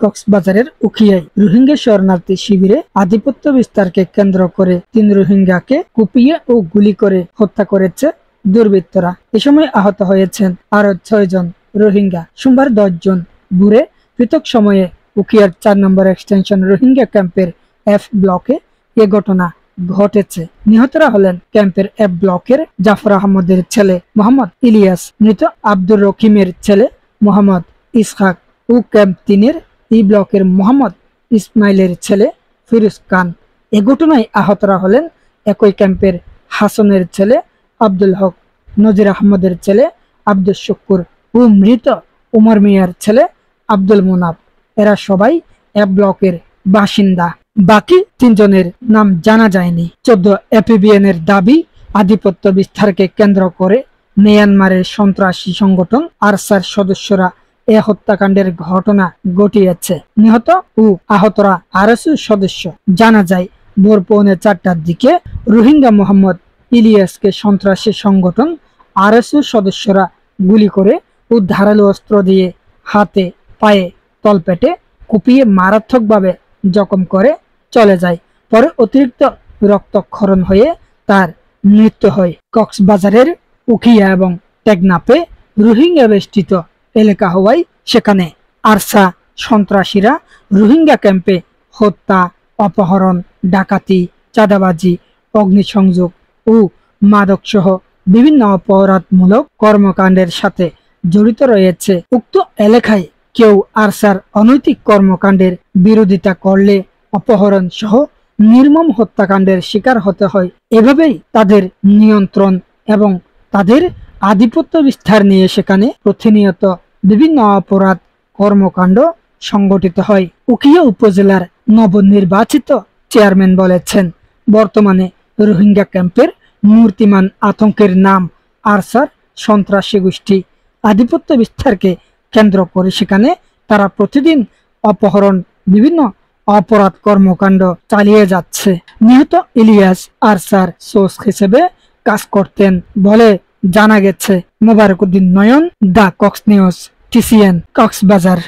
কক্সবাজারের উখিয়ায় রোহিঙ্গা শরণার্থী শিবিরে আধিপত্য বিস্তারকে কেন্দ্র করে ৩ রোহিঙ্গাকে কুপিয়ে ও গুলি করে হত্যা করেছে দুর্বৃত্তরা। এ সময় আহত হয়েছেন আরো ৬ জন রোহিঙ্গা। সোমবার ১০ জন ভোরে পৃথক সময়ে উখিয়ার ৪ নম্বর এক্সটেনশন রোহিঙ্গা ক্যাম্পের এফ ব্লকে এ ঘটনা ঘটেছে। নিহতরা হলেন ক্যাম্পের এফ ব্লকের জাফর আহমদের ছেলে মোহাম্মদ ইলিয়াস, মৃত আব্দুর রহিমের ছেলে মোহাম্মদ ইসহাক ও ক্যাম্প ৩-এর ই ব্লকের মোহাম্মদ ইসমাইলের ছেলে ফিরোজ খান। এ ঘটনায় আহতরা হলেন একই ক্যাম্পের হাসনের ছেলে আব্দুল হক, নজির আহমদের ছেলে আব্দুল শুকুর ও মৃত উমর মিয়ার ছেলে আব্দুল মুনাফ। এরা সবাই এ ব্লকের বাসিন্দা। বাকি ৩ জনের নাম জানা যায়নি। ১৪ এপিবিএন এর দাবি, আধিপত্য বিস্তারকে কেন্দ্র করে মিয়ানমারের সন্ত্রাসী সংগঠন আরসার সদস্যরা এ হত্যাকাণ্ডের ঘটনা ঘটিয়েছে। নিহত ও আহতরা আরএসইউ সদস্য। জানা যায় ভোর ৪:৩০টার দিকে রোহিঙ্গা মোহাম্মদ ইলিয়াসকে সন্ত্রাসী সংগঠন আরএসইউ সদস্যরা গুলি করে ও ধারালো অস্ত্র দিয়ে হাতে, পায়ে, তলপেটে কুপিয়ে মারাত্মকভাবে জখম করে চলে যায়। পরে অতিরিক্ত রক্তক্ষরণ হয়ে তার মৃত্যু হয়। কক্সবাজারের উখিয়া এবং টেকনাফে রোহিঙ্গা বেষ্টিত এলাকা হওয়ায় সেখানে আরসা সন্ত্রাসীরা রোহিঙ্গা ক্যাম্পে হত্যা, অপহরণ, ডাকাতি, চাঁদাবাজি, অগ্নিসংযোগ ও মাদকসহ বিভিন্ন অপরাধমূলক কর্মকাণ্ডের সাথে জড়িত রয়েছে। উক্ত এলাকায় কেউ আরসার অনৈতিক কর্মকাণ্ডের বিরোধিতা করলে অপহরণ সহ নির্মম হত্যাকাণ্ডের শিকার হতে হয়। এভাবেই তাদের নিয়ন্ত্রণ এবং তাদের আধিপত্য বিস্তার নিয়ে সেখানে প্রতিনিয়ত বিভিন্ন অপরাধ কর্মকাণ্ড সংগঠিত হয়। উখিয়া উপজেলার নবনির্বাচিত চেয়ারম্যান বলেছেন, বর্তমানে রোহিঙ্গা ক্যাম্পের মূর্তিমান আতঙ্কের নাম আরসার সন্ত্রাসী গোষ্ঠী। আধিপত্য বিস্তারকে কেন্দ্র করে সেখানে তারা প্রতিদিন অপহরণ, বিভিন্ন অপরাধ কর্মকাণ্ড চালিয়ে যাচ্ছে। নিহত ইলিয়াস আরসার সোর্স হিসেবে কাজ করতেন বলে জানা গেছে। Mobarak Uddin Nayan, the Cox news, TCN, Cox's Bazar.